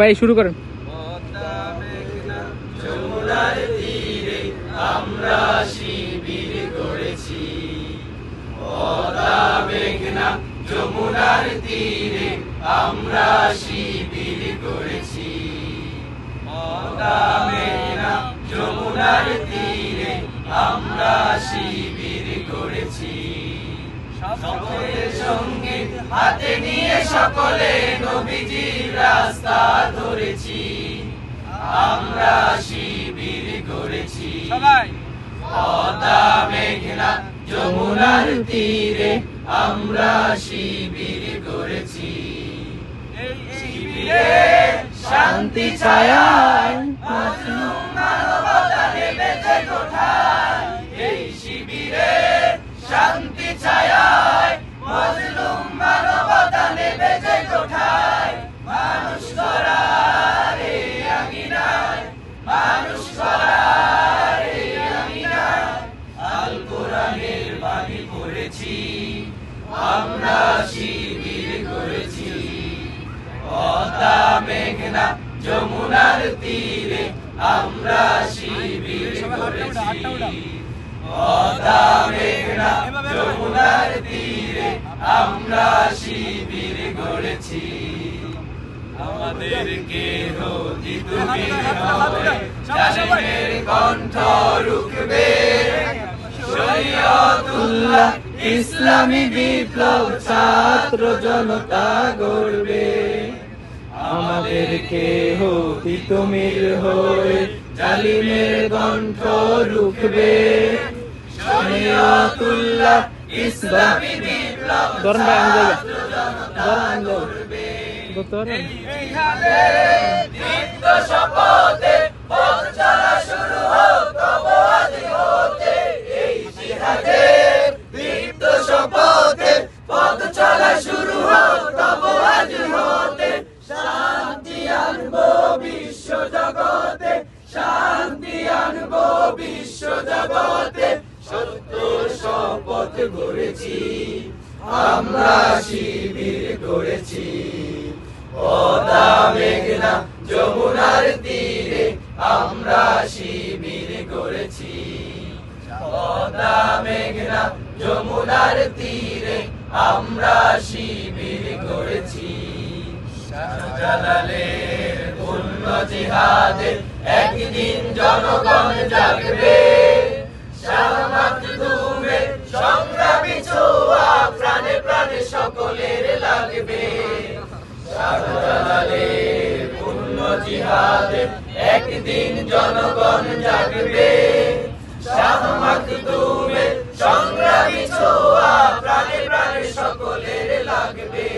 ভাই শুরু করেন। যমুনার তীরে আমরা শিবির গড়েছি, পদ্মা মেঘনা যমুনার তীরে আমরা শিবির গড়েছি, পদ্মা মেঘনা যমুনার তীরে আমরা শিবির গড়েছি। সকলের সঙ্গে হাতে নিয়ে সকলে নবীজির রাস্তা ধরেছি, আমরা শিবির গড়েছি। পদ্মা মেঘনা যমুনার তীরে আমরা শিবির গড়েছি। এই শিবিরে শান্তি ছায়ায় মাজলুম মানবতা নেমেছে কোঠায়, এই শিবিরে শান্তি ছায়ায় মাজলুম মানবতা নেমেছে কোঠায়। মানুষ গড়ার এই আঙিনায়, মানুষ গড়ার এই আঙিনায় আল কোরআনের বাণী পড়েছি, আমরা শিবির গড়েছি। পদ্মা মেঘনা যমুনার তীরে আমরা শিবির গড়েছি, পদ্মা মেঘনা যমুনার তীরে আমরা শিবির গড়েছি। আমাদেরকে তিতুমির হবে, জালিমের কণ্ঠ রুখবে, শরীয়তুল্লাহ ইসলামী বিপ্লব ছাত্র জনতা গড়বে। আমাদেরকে তিতুমির হয়ে জালিমের কণ্ঠ রুখবে, শরীয়তুল্লাহ ইসলামী বিপ্লব ছাত্র জনতা গড়বে। দীপ্ত শপথে পথ চলা শুরু হোক তব আজ হতে, এই জিহাদের দীপ্ত শপথে পথ চলা শুরু হোক তব আজ হতে। শান্তি আনবো বিশ্ব জগতে, শান্তি আনবো বিশ্ব জগতে, সত্য শপথ গড়েছি, আমরা শিবির গড়েছি। পদ্মা মেঘনা যমুনার তীরে আমরা শিবির গড়েছি, পদ্মা মেঘনা যমুনার তীরে আমরা শিবির গড়েছি। শাহজালালের পূর্ণ জিহাদে একদিন জনগণ জাগবে, শাহ মাকদুমের সংগ্রামী ছোঁয়া প্রাণে প্রাণে সকলের লাগবে। শাহজালালের পূর্ণ জিহাদে একদিন জনগণ জাগবে, শাহ মাকদুমের সংগ্রামী ছোঁয়া প্রাণে প্রাণে সকলের লাগবে।